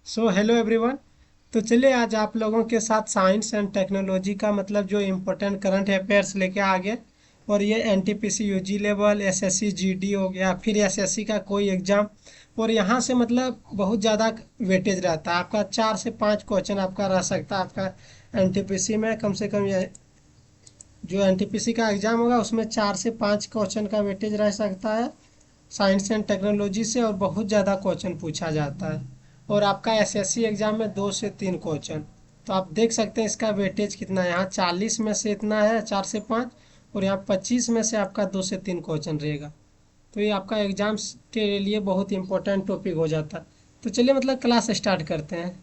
So hello everyone. तो चलिए आज आप लोगों के साथ साइंस एंड टेक्नोलॉजी का मतलब जो इम्पोर्टेंट करंट अफेयर्स लेके आ गए। और ये NTPC UG level SSC GD हो गया फिर एसएससी का कोई एग्ज़ाम। और यहाँ से मतलब बहुत ज़्यादा वेटेज रहता है आपका 4 से 5 क्वेश्चन आपका रह सकता है आपका एनटीपीसी में कम से कम ये जो एनटीपीसी का एग्ज़ाम होगा उसमें 4 से 5 क्वेश्चन का वेटेज रह सकता है साइंस एंड टेक्नोलॉजी से। और बहुत ज़्यादा क्वेश्चन पूछा जाता है। और आपका एसएससी एग्ज़ाम में 2 से 3 क्वेश्चन। तो आप देख सकते हैं इसका वेटेज कितना है। यहाँ 40 में से इतना है 4 से 5। और यहाँ 25 में से आपका 2 से 3 क्वेश्चन रहेगा। तो ये आपका एग्ज़ाम्स के लिए बहुत इंपॉर्टेंट टॉपिक हो जाता है। तो चलिए मतलब क्लास स्टार्ट करते हैं।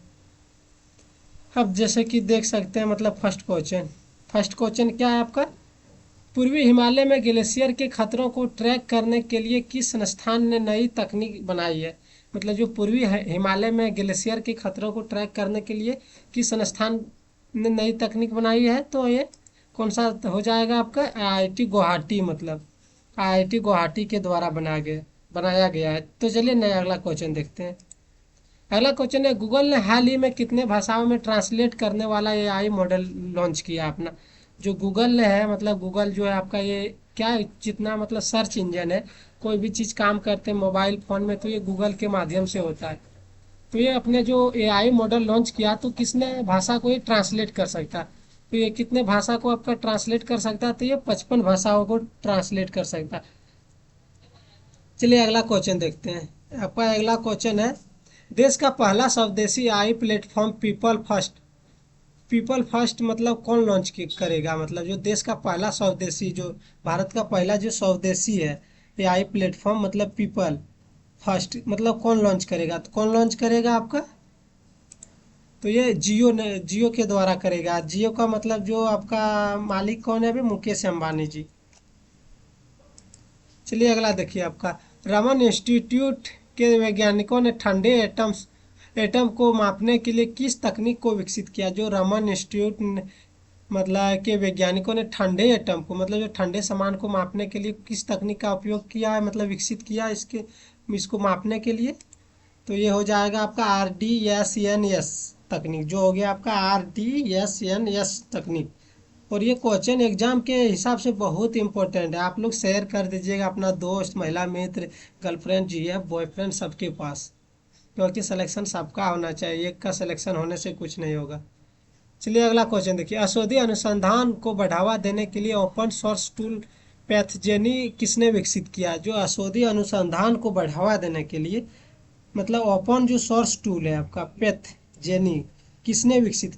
अब जैसे कि देख सकते हैं मतलब फर्स्ट क्वेश्चन क्या है आपका। पूर्वी हिमालय में ग्लेशियर के खतरों को ट्रैक करने के लिए किस संस्थान ने नई तकनीक बनाई है। मतलब जो पूर्वी हिमालय में ग्लेशियर के खतरों को ट्रैक करने के लिए किस संस्थान ने नई तकनीक बनाई है। तो ये कौन सा हो जाएगा आपका आईआईटी गुवाहाटी। मतलब आईआईटी गुवाहाटी के द्वारा बनाया गया है। तो चलिए नया अगला क्वेश्चन देखते हैं। अगला क्वेश्चन है गूगल ने हाल ही में कितने भाषाओं में ट्रांसलेट करने वाला एआई मॉडल लॉन्च किया अपना। जो गूगल ने है मतलब गूगल जो है आपका ये क्या जितना मतलब सर्च इंजन है। कोई भी चीज़ काम करते हैं मोबाइल फ़ोन में तो ये गूगल के माध्यम से होता है। तो ये अपने जो एआई मॉडल लॉन्च किया तो किसने भाषा को ये ट्रांसलेट कर सकता है। तो ये कितने भाषा को आपका ट्रांसलेट कर सकता है। तो ये 55 भाषाओं को ट्रांसलेट कर सकता है। चलिए अगला क्वेश्चन देखते हैं। आपका अगला क्वेश्चन है देश का पहला स्वदेशी आई प्लेटफॉर्म पीपल फर्स्ट मतलब कौन करेगा। मतलब जो देश का पहला स्वदेशी जो भारत का पहला जो स्वदेशी है ये आई प्लेटफॉर्म मतलब पीपल फर्स्ट मतलब कौन लॉन्च करेगा। तो कौन लॉन्च करेगा आपका। तो ये जियो ने जियो के द्वारा करेगा। जियो का मतलब जो आपका मालिक कौन है अभी मुकेश अंबानी जी। चलिए अगला देखिए आपका रमन इंस्टीट्यूट के वैज्ञानिकों ने ठंडे एटम को मापने के लिए किस तकनीक को विकसित किया। जो रमन इंस्टीट्यूट मतलब के वैज्ञानिकों ने ठंडे एटम को मतलब जो ठंडे सामान को मापने के लिए किस तकनीक का उपयोग किया है मतलब विकसित किया इसको मापने के लिए। तो ये हो जाएगा आपका RDSNS तकनीक जो हो गया आपका RDSNS तकनीक। और ये क्वेश्चन एग्जाम के हिसाब से बहुत इंपॉर्टेंट है। आप लोग शेयर कर दीजिएगा अपना दोस्त महिला मित्र गर्लफ्रेंड जीएफ बॉयफ्रेंड सबके पास। क्योंकि सिलेक्शन सबका होना चाहिए एक का सिलेक्शन होने से कुछ नहीं होगा। चलिए अगला क्वेश्चन देखिए औषधि अनुसंधान को बढ़ावा देने के लिए ओपन सोर्स टूल पैथजेनी किसने विकसित किया। जो औषधि अनुसंधान को बढ़ावा देने के लिए मतलब ओपन जो सोर्स टूल है आपका पैथजेनी किसने विकसित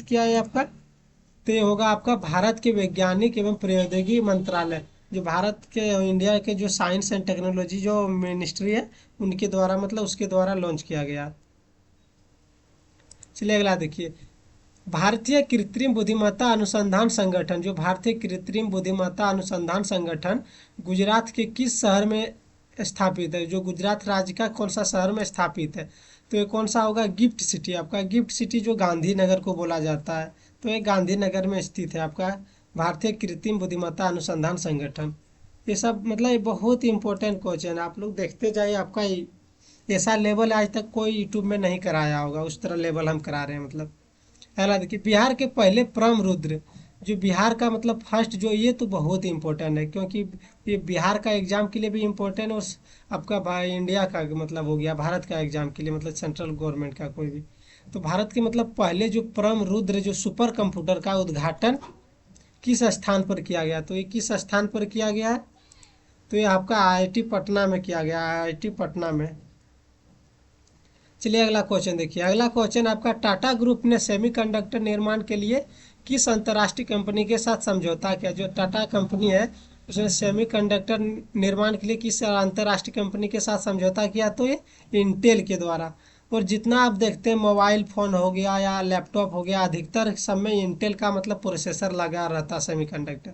किया है आपका। तो ये होगा आपका भारत के वैज्ञानिक एवं प्रौद्योगिकी मंत्रालय जो भारत के इंडिया के जो साइंस एंड टेक्नोलॉजी जो मिनिस्ट्री है उनके द्वारा मतलब उसके द्वारा लॉन्च किया गया। चलिए अगला देखिए भारतीय कृत्रिम बुद्धिमत्ता अनुसंधान संगठन जो भारतीय कृत्रिम बुद्धिमत्ता अनुसंधान संगठन गुजरात के किस शहर में स्थापित है। जो गुजरात राज्य का कौन सा शहर में स्थापित है। तो ये कौन सा होगा गिफ्ट सिटी आपका गिफ्ट सिटी जो गांधीनगर को बोला जाता है। तो ये गांधीनगर में स्थित है आपका भारतीय कृत्रिम बुद्धिमत्ता अनुसंधान संगठन। ये सब मतलब ये बहुत इंपॉर्टेंट क्वेश्चन है आप लोग देखते जाइए। आपका ऐसा लेवल आज तक कोई यूट्यूब में नहीं कराया होगा उस तरह लेवल हम करा रहे हैं। मतलब पहला देखिए बिहार के पहले परम रुद्र जो बिहार का मतलब फर्स्ट जो ये तो बहुत इंपॉर्टेंट है क्योंकि ये बिहार का एग्जाम के लिए भी इम्पोर्टेंट और आपका भाई इंडिया का मतलब हो गया भारत का एग्जाम के लिए मतलब सेंट्रल गवर्नमेंट का कोई भी। तो भारत के मतलब पहले जो परम रुद्र जो सुपर कंप्यूटर का उद्घाटन किस स्थान पर किया गया। तो ये किस स्थान पर किया गया है। तो ये आपका आईआईटी पटना में किया गया आईआईटी पटना में। चलिए अगला क्वेश्चन देखिए अगला क्वेश्चन आपका टाटा ग्रुप ने सेमीकंडक्टर निर्माण के लिए किस अंतर्राष्ट्रीय कंपनी के साथ समझौता किया। जो टाटा कंपनी है उसने सेमीकंडक्टर निर्माण के लिए किस अंतर्राष्ट्रीय कंपनी के साथ समझौता किया। तो ये इंटेल के द्वारा। और जितना आप देखते हैं मोबाइल फ़ोन हो गया या लैपटॉप हो गया अधिकतर सब में इंटेल का मतलब प्रोसेसर लगा रहता है सेमीकंडक्टर।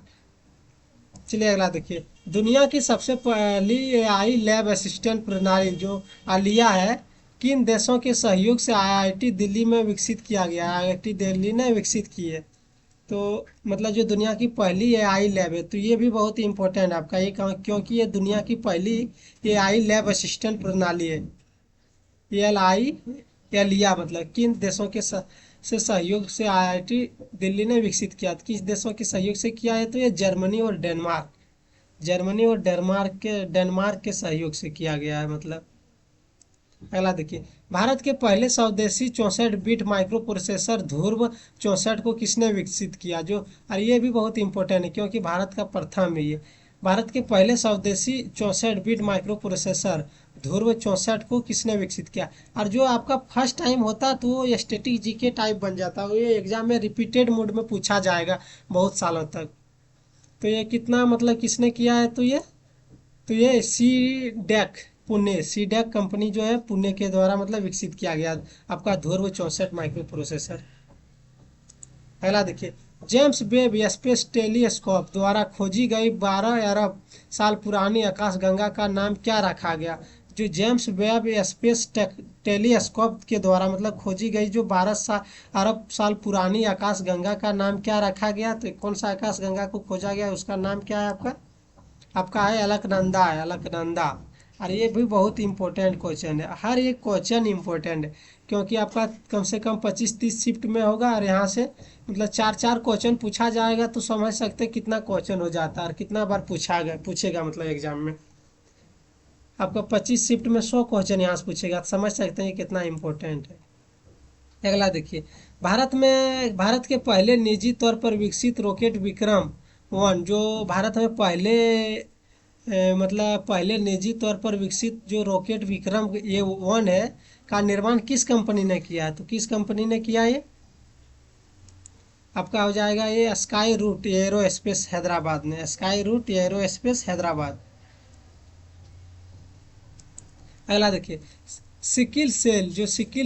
चलिए अगला देखिए दुनिया की सबसे पहली एआई लैब असिस्टेंट प्रणाली जो आलिया है किन देशों के सहयोग से आईआईटी दिल्ली में विकसित किया गया आईआईटी दिल्ली ने विकसित की है। तो मतलब जो दुनिया की पहली एआई लैब है तो ये भी बहुत इंपॉर्टेंट है आपका ये क्योंकि ये दुनिया की पहली एआई लैब असिस्टेंट प्रणाली है। एल आई या लिया, मतलब किन देशों के से सहयोग से आईआईटी दिल्ली ने विकसित किया, किस देशों के सहयोग से किया है, तो ये जर्मनी और डेनमार्क, जर्मनी और डेनमार्क के सहयोग से किया गया है मतलब। अगला देखिए, भारत के पहले स्वदेशी 64 बिट माइक्रो प्रोसेसर ध्रुव 64 को किसने विकसित किया, जो, और ये भी बहुत इंपॉर्टेंट है क्योंकि भारत का प्रथम है ये। भारत के पहले स्वदेशी 64 बिट माइक्रो प्रोसेसर ध्रुव 64 को किसने विकसित किया। और जो आपका फर्स्ट टाइम होता है तो वो स्टैटिक जीके टाइप बन जाता है, ये एग्जाम में रिपीटेड मोड में पूछा जाएगा बहुत सालों तक। तो ये कितना मतलब किसने किया है, तो ये C DAC Pune, C DAC company जो है पुणे के द्वारा मतलब विकसित किया गया आपका ध्रुव 64 माइक्रो प्रोसेसर। अगला देखिए, जेम्स वेब स्पेस टेलीस्कोप द्वारा खोजी गई 12 अरब साल पुरानी आकाशगंगा का नाम क्या रखा गया। जो जेम्स वेब स्पेस टेलीस्कोप के द्वारा मतलब खोजी गई जो 12 अरब साल पुरानी आकाशगंगा का नाम क्या रखा गया, तो कौन सा आकाशगंगा को खोजा गया उसका नाम क्या है आपका, आपका है अलकनंदा, है अलकनंदा। और ये भी बहुत इंपॉर्टेंट क्वेश्चन है, हर एक क्वेश्चन इंपॉर्टेंट है क्योंकि आपका कम से कम 25-30 शिफ्ट में होगा और यहाँ से मतलब 4-4 क्वेश्चन पूछा जाएगा, तो समझ सकते हैं कितना क्वेश्चन हो जाता है और कितना बार पूछेगा मतलब एग्जाम में। आपका 25 शिफ्ट में 100 क्वेश्चन यहाँ से पूछेगा, तो समझ सकते हैं कितना इंपॉर्टेंट है। अगला देखिए, भारत के पहले निजी तौर पर विकसित रॉकेट विक्रम 1, जो भारत में मतलब पहले निजी तौर पर विकसित जो रॉकेट विक्रम 1 है का निर्माण किस कंपनी ने किया है, तो किस कंपनी ने किया ये, आपका हो जाएगा ये स्काई रूट एरोस्पेस हैदराबाद ने, स्काई रूट एरोस्पेस हैदराबाद। अगला देखिए, सिकिल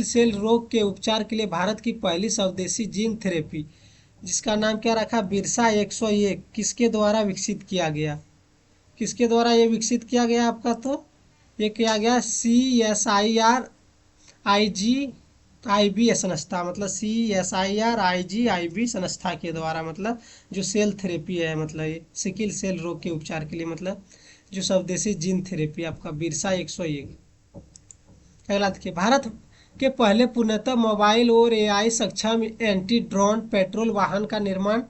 सेल रोग के उपचार के लिए भारत की पहली स्वदेशी जीन थेरेपी जिसका नाम क्या रखा, बिरसा 101, किसके द्वारा विकसित किया गया, किसके द्वारा ये विकसित किया गया आपका, तो ये किया गया CSIR-IG-IB संस्था, मतलब CSIR-IG-IB संस्था के द्वारा मतलब जो सेल थेरेपी है, मतलब ये सिकिल सेल रोग के उपचार के लिए मतलब जो स्वदेशी जीन थेरेपी आपका बिरसा 101। अगला देखिए, भारत के पहले पूर्णतः मोबाइल और एआई सक्षम एंटी ड्रोन पेट्रोल वाहन का निर्माण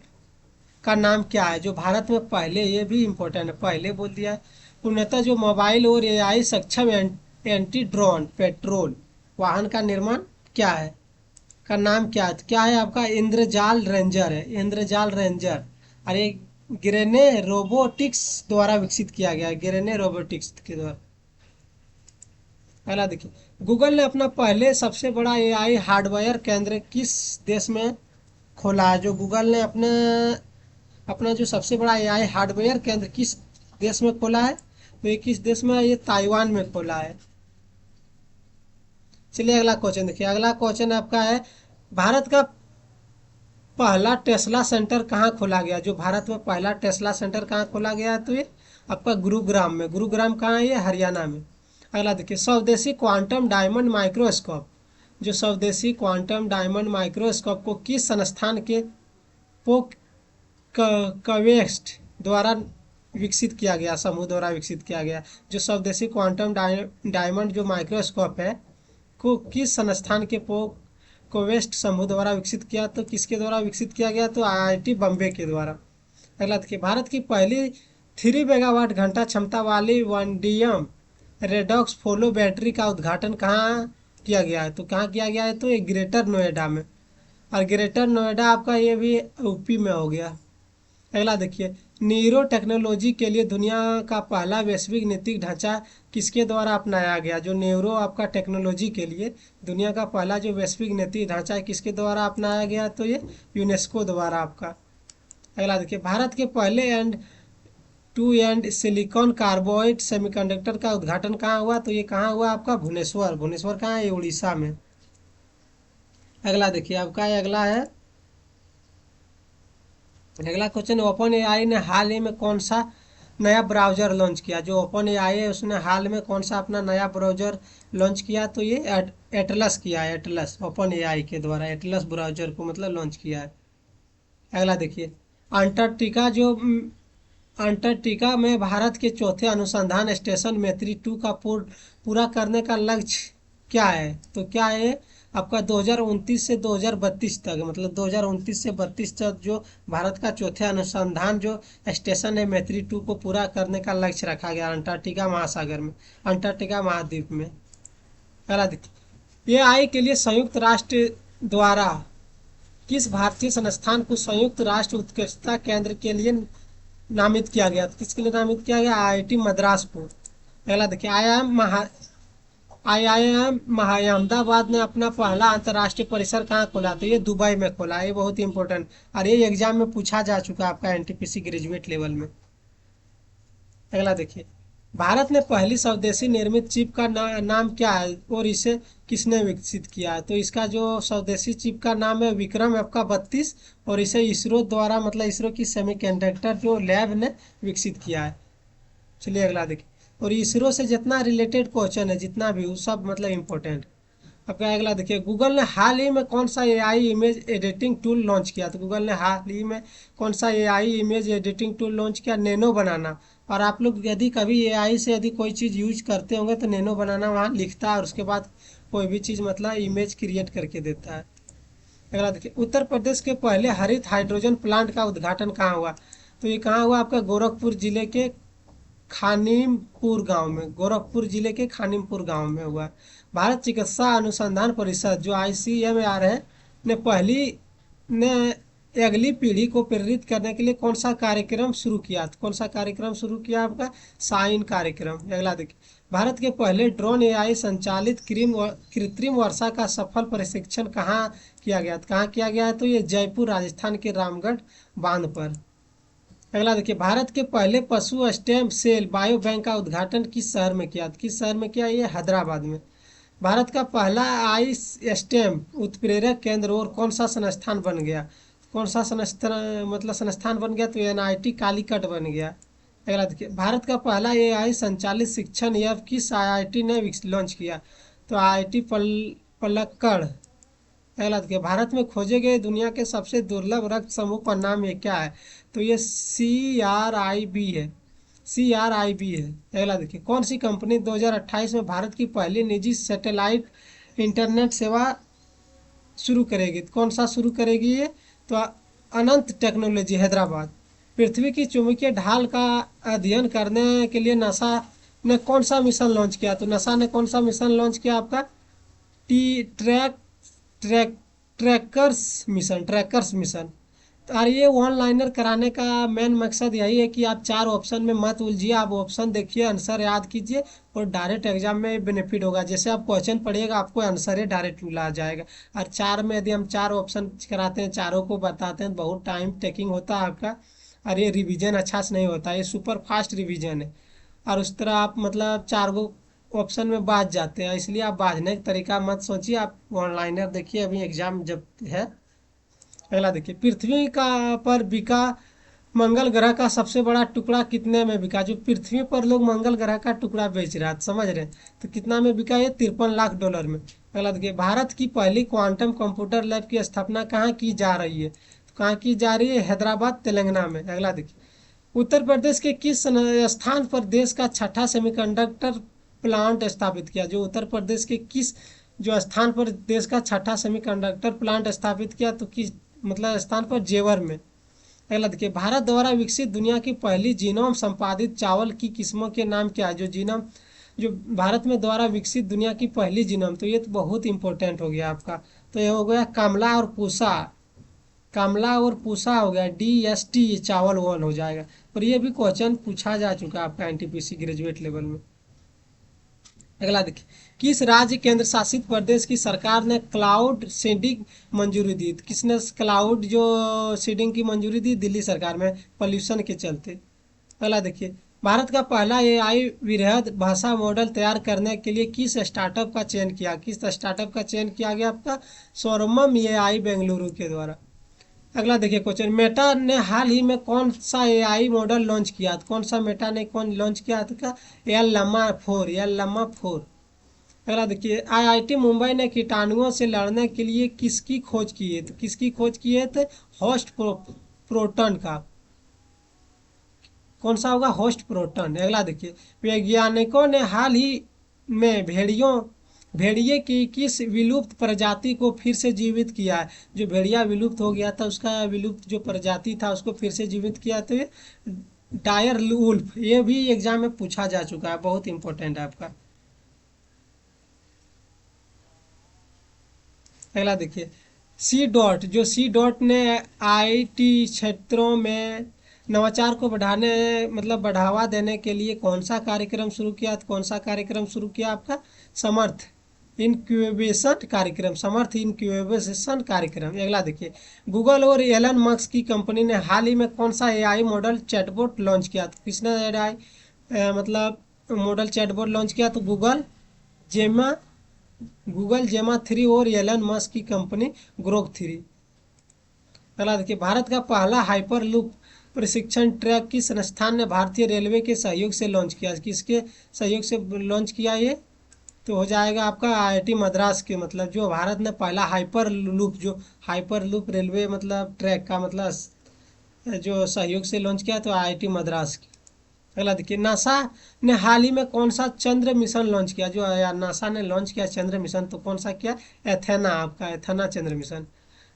का नाम क्या है, जो भारत में पहले, ये भी इम्पोर्टेंट है पहले बोल दिया है, पूर्णतः जो मोबाइल और एआई सक्षम एंटी ड्रोन पेट्रोल वाहन का निर्माण क्या है, का नाम क्या है आपका, इंद्रजाल रेंजर है, इंद्रजाल रेंजर। और ये ग्रेने रोबोटिक्स द्वारा विकसित किया गया है, ग्रेने रोबोटिक्स के द्वारा। अगला देखिए, गूगल ने अपना पहले सबसे बड़ा एआई हार्डवेयर केंद्र किस देश में खोला है, जो गूगल ने अपना जो सबसे बड़ा एआई हार्डवेयर केंद्र किस देश में खोला है, तो ये किस देश में है, ये ताइवान में खोला है। चलिए अगला क्वेश्चन देखिए, अगला क्वेश्चन आपका है, भारत का पहला टेस्ला सेंटर कहाँ खोला गया, जो भारत में पहला टेस्ला सेंटर कहाँ खोला गया है, तो ये आपका गुरुग्राम में, गुरुग्राम कहाँ है, ये हरियाणा में। अगला देखिए, स्वदेशी क्वांटम डायमंड माइक्रोस्कोप, जो स्वदेशी क्वांटम डायमंड माइक्रोस्कोप को किस संस्थान के पोक कवेस्ट द्वारा विकसित किया गया, समूह द्वारा विकसित किया गया, जो स्वदेशी क्वांटम डायमंड जो माइक्रोस्कोप है को किस संस्थान के पोक कोवेस्ट समूह द्वारा विकसित किया, तो किसके द्वारा विकसित किया गया, तो आईआईटी बम्बे के द्वारा। अगला देखिए, भारत की पहली 3 मेगावाट घंटा क्षमता वाली वनडियम रेडॉक्स फोलो बैटरी का उद्घाटन कहाँ किया गया है, तो कहाँ किया गया है, तो ये ग्रेटर नोएडा में, और ग्रेटर नोएडा आपका ये भी यूपी में हो गया। अगला देखिए, न्यूरो टेक्नोलॉजी के लिए दुनिया का पहला वैश्विक नीतिक ढांचा किसके द्वारा अपनाया गया, जो न्यूरो आपका टेक्नोलॉजी के लिए दुनिया का पहला जो वैश्विक नीतिक ढांचा है किसके द्वारा अपनाया गया, तो ये यूनेस्को द्वारा आपका। अगला देखिए, भारत के पहले एंड सिलिकॉन कार्बाइड सेमीकंडक्टर का उद्घाटन कहाँ हुआ, तो ये कहाँ हुआ आपका, भुवनेश्वर कहाँ है, उड़ीसा में। अगला देखिए आपका अगला क्वेश्चन, ओपन एआई ने हाल ही में कौन सा नया ब्राउजर लॉन्च किया, जो ओपन एआई है उसने हाल में कौन सा अपना नया ब्राउजर लॉन्च किया, तो ये एटलस किया है, एटलस ओपन एआई के द्वारा एटलस ब्राउजर को मतलब लॉन्च किया है। अगला देखिए, अंटार्कटिका में भारत के चौथे अनुसंधान स्टेशन मैत्री 2 का पूरा करने का लक्ष्य क्या है, तो क्या है, आपका 2029 से 2032 तक, मतलब 2029 से 32 तक जो भारत का चौथे अनुसंधान जो स्टेशन है मैत्री 2 को पूरा करने का लक्ष्य रखा गया अंटार्कटिका महासागर में, अंटार्कटिका महाद्वीप में। पहला देखिए, एआई के लिए संयुक्त राष्ट्र द्वारा किस भारतीय संस्थान को संयुक्त राष्ट्र उत्कृष्टता केंद्र के लिए नामित किया गया? तो किसके लिए नामित किया गया? आईआईटी मद्रास को। पहला देखिए, आईआईएम अहमदाबाद ने अपना पहला अंतर्राष्ट्रीय परिसर कहाँ खोला? तो ये दुबई में खोला। ये बहुत ही इंपॉर्टेंट, और ये एग्जाम में पूछा जा चुका है आपका एनटीपीसी ग्रेजुएट लेवल में। अगला देखिए, भारत ने पहली स्वदेशी निर्मित चिप का नाम क्या है और इसे किसने विकसित किया है? तो इसका जो स्वदेशी चिप का नाम है विक्रम आपका 32, और इसे इसरो द्वारा, मतलब इसरो की सेमीकंडक्टर जो लैब ने विकसित किया है। चलिए अगला देखिए, और इसरो से जितना रिलेटेड क्वेश्चन है जितना भी, वो सब मतलब इम्पोर्टेंट। आपका अगला देखिए, गूगल ने हाल ही में कौन सा AI image editing tool launch किया? तो गूगल ने हाल ही में कौन सा AI image editing tool launch किया? नैनो बनाना। और आप लोग यदि कभी एआई से यदि कोई चीज़ यूज करते होंगे तो नैनो बनाना वहाँ लिखता है, और उसके बाद कोई भी चीज़ मतलब इमेज क्रिएट करके देता है। अगला देखिए, उत्तर प्रदेश के पहले हरित हाइड्रोजन प्लांट का उद्घाटन कहाँ हुआ? तो ये कहाँ हुआ? आपका गोरखपुर जिले के खानिमपुर गांव में, गोरखपुर जिले के खानिमपुर गांव में हुआ। भारत चिकित्सा अनुसंधान परिषद जो आईसीएमआर है ने ने अगली पीढ़ी को प्रेरित करने के लिए कौन सा कार्यक्रम शुरू किया? कौन सा कार्यक्रम शुरू किया? आपका साइन कार्यक्रम। अगला देखिए, भारत के पहले ड्रोन एआई संचालित कृत्रिम वर्षा का सफल प्रशिक्षण कहाँ किया गया? कहाँ किया गया है? तो ये जयपुर राजस्थान के रामगढ़ बांध पर। अगला देखिए, भारत के पहले पशु स्टेम सेल बायो बैंक का उद्घाटन किस शहर में किया? किस शहर में किया? ये हैदराबाद में। भारत का पहला आई स्टेम उत्प्रेरक केंद्र और कौन सा संस्थान बन गया? कौन सा संस्थान, मतलब संस्थान बन गया? तो एनआईटी कालीकट बन गया। अगला देखिए, भारत का पहला एआई संचालित शिक्षण ऐप किस आईआईटी ने लॉन्च किया? तो आईआईटी पलक्कड़। अगला देखिए, भारत में खोजे गए दुनिया के सबसे दुर्लभ रक्त समूह का नाम ये क्या है? तो ये CRIB है, CRIB है। अगला देखिए, कौन सी कंपनी 2028 में भारत की पहली निजी सैटेलाइट इंटरनेट सेवा शुरू करेगी? कौन सा शुरू करेगी ये? तो अनंत टेक्नोलॉजी हैदराबाद। पृथ्वी की चुंबकीय ढाल का अध्ययन करने के लिए नासा ने कौन सा मिशन लॉन्च किया? तो नासा ने कौन सा मिशन लॉन्च किया? आपका T track track trackers mission. और ये ऑनलाइनर कराने का मेन मकसद यही है कि आप 4 ऑप्शन में मत उलझिए, आप ऑप्शन देखिए, आंसर याद कीजिए, और डायरेक्ट एग्जाम में बेनिफिट होगा। जैसे आप क्वेश्चन पढ़िएगा आपको आंसर ही डायरेक्ट मिला जाएगा। और 4 में यदि हम 4 ऑप्शन कराते हैं, चारों को बताते हैं, बहुत टाइम टेकिंग होता है आपका, और ये रिविजन अच्छा से नहीं होता, ये सुपर फास्ट रिविजन है। और उस तरह आप मतलब 4 गो ऑप्शन में बाज जाते हैं, इसलिए आप बाजने का तरीका मत सोचिए, आप ऑनलाइनर देखिए अभी एग्जाम जब है। अगला देखिए, पृथ्वी का पर बिका मंगल ग्रह का सबसे बड़ा टुकड़ा कितने में बिका? जो पृथ्वी पर लोग मंगल ग्रह का टुकड़ा बेच रहा है, समझ रहे हैं, तो कितना में बिका? ये $53 लाख में। अगला देखिए, भारत की पहली क्वांटम कंप्यूटर लैब की स्थापना कहाँ की जा रही है? तो कहाँ की जा रही है? हैदराबाद तेलंगाना में। अगला देखिए, उत्तर प्रदेश के किस स्थान पर देश का छठा सेमीकंडक्टर प्लांट स्थापित किया? जो उत्तर प्रदेश के किस जो स्थान पर देश का छठा सेमीकंडक्टर प्लांट स्थापित किया? तो किस मतलब स्थान पर? जेवर में। अगला देखिए, भारत द्वारा विकसित दुनिया की पहली जीनोम संपादित चावल की किस्मों के नाम क्या है? जो भारत में द्वारा विकसित दुनिया की पहली जीनोम, तो ये तो बहुत इंपॉर्टेंट हो गया आपका। तो ये हो गया कामला और पूसा हो गया, DST, चावल 1 हो जाएगा। पर ये भी क्वेश्चन पूछा जा चुका है आपका एनटीपीसी ग्रेजुएट लेवल में। अगला देखिए, किस राज्य केंद्र शासित प्रदेश की सरकार ने क्लाउड सीडिंग मंजूरी दी? किसने क्लाउड जो सीडिंग की मंजूरी दी? दिल्ली सरकार में, पोल्यूशन के चलते। अगला देखिए, भारत का पहला एआई वृहद भाषा मॉडल तैयार करने के लिए किस स्टार्टअप का चयन किया? किस स्टार्टअप का चयन किया गया? आपका सोरमम एआई बेंगलुरु के द्वारा। अगला देखिए क्वेश्चन, मेटा ने हाल ही में कौन सा एआई मॉडल लॉन्च किया? कौन सा मेटा ने कौन लॉन्च किया था? एल लम्मा 4। अगला देखिए, आईआईटी मुंबई ने कीटाणुओं से लड़ने के लिए किसकी खोज की है? तो किसकी खोज की है? तो होस्ट प्रोटन का। कौन सा होगा? Host proton. अगला देखिए, वैज्ञानिकों ने हाल ही में भेड़ियों भेड़िए की किस विलुप्त प्रजाति को फिर से जीवित किया है? जो भेड़िया विलुप्त हो गया था उसका विलुप्त जो प्रजाति था उसको फिर से जीवित किया, तो ये डायर वुल्फ, ये भी एग्जाम में पूछा जा चुका है, बहुत इंपॉर्टेंट है आपका। अगला देखिए, सी डॉट, जो सी डॉट ने आईटी क्षेत्रों में नवाचार को बढ़ाने मतलब बढ़ावा देने के लिए कौन सा कार्यक्रम शुरू किया? तो कौन सा कार्यक्रम शुरू किया आपका? समर्थ इनक्यूबेशन कार्यक्रम, समर्थ इनक्यूबेशन कार्यक्रम। अगला देखिए, गूगल और एलन मस्क की कंपनी ने हाल ही में कौन सा एआई मॉडल चैटबॉट लॉन्च किया? तो किसने एआई मतलब मॉडल चैटबॉट लॉन्च किया? तो जेमा गूगल जेमा 3 और एलन मस्क की कंपनी ग्रोक 3। अगला देखिए, भारत का पहला हाइपर लूप प्रशिक्षण ट्रैक किस संस्थान ने भारतीय रेलवे के सहयोग से लॉन्च किया? किसके सहयोग से लॉन्च किया ये? तो हो जाएगा आपका आईआईटी मद्रास के, मतलब जो भारत ने पहला हाइपर लूप, जो हाइपर लूप रेलवे मतलब ट्रैक का मतलब जो सहयोग से लॉन्च किया, तो आईआईटी मद्रास की। अगला देखिए, नासा ने हाल ही में कौन सा चंद्र मिशन लॉन्च किया? जो नासा ने लॉन्च किया चंद्र मिशन, तो कौन सा किया? एथेना, आपका एथेना चंद्र मिशन।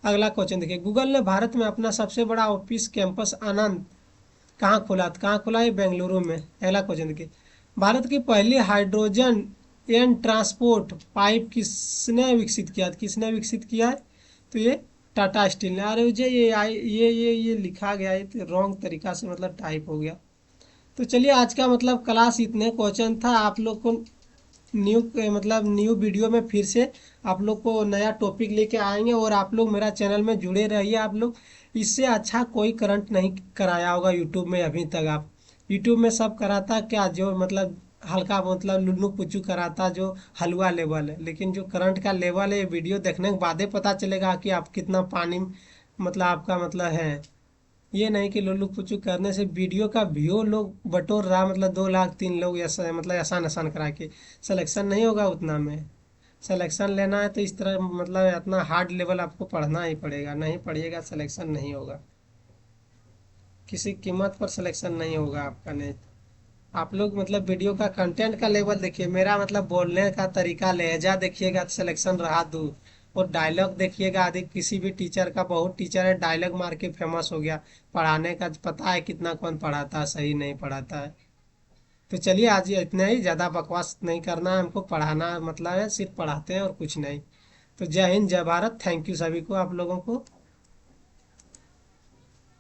अगला क्वेश्चन देखिए, गूगल ने भारत में अपना सबसे बड़ा ऑफिस कैंपस आनंद कहाँ खोला? तो कहाँ खोला है? बेंगलुरु में। अगला क्वेश्चन देखिए, भारत की पहली हाइड्रोजन एन ट्रांसपोर्ट पाइप किसने विकसित किया? किसने विकसित किया है? तो ये टाटा स्टील ने। अरे मुझे ये लिखा गया है तो रॉन्ग तरीका से मतलब टाइप हो गया। तो चलिए, आज का मतलब क्लास इतने क्वेश्चन था। आप लोग को न्यू मतलब न्यू वीडियो में फिर से आप लोग को नया टॉपिक लेके आएंगे, और आप लोग मेरा चैनल में जुड़े रहिए। आप लोग, इससे अच्छा कोई करंट नहीं कराया होगा यूट्यूब में अभी तक। आप यूट्यूब में सब कराता क्या, जो मतलब हल्का मतलब लुल्लू पुच्चू कराता, जो हलवा लेवल है, लेकिन जो करंट का लेवल है वीडियो देखने के बाद ही पता चलेगा कि आप कितना पानी मतलब आपका मतलब है। ये नहीं कि लुल्लू पुच्चू करने से वीडियो का व्यू लोग बटोर रहा, मतलब 2 लाख 3 लोग ऐसा मतलब आसान आसान करा के सिलेक्शन नहीं होगा उतना में। सिलेक्शन लेना है तो इस तरह मतलब इतना हार्ड लेवल आपको पढ़ना ही पड़ेगा, नहीं पढ़िएगा सिलेक्शन नहीं होगा, किसी कीमत पर सिलेक्शन नहीं होगा आपका। नहीं, आप लोग मतलब वीडियो का कंटेंट का लेवल देखिए, मेरा मतलब बोलने का तरीका लहजा देखिएगा तो सिलेक्शन रहा दूर। और डायलॉग देखिएगा, अधिक किसी भी टीचर का, बहुत टीचर है डायलॉग मार के फेमस हो गया, पढ़ाने का पता है कितना कौन पढ़ाता है, सही नहीं पढ़ाता है। तो चलिए, आज ये इतना ही, ज़्यादा बकवास नहीं करना है हमको, पढ़ाना मतलब है सिर्फ पढ़ाते हैं और कुछ नहीं। तो जय हिंद जय भारत, थैंक यू सभी को, आप लोगों को।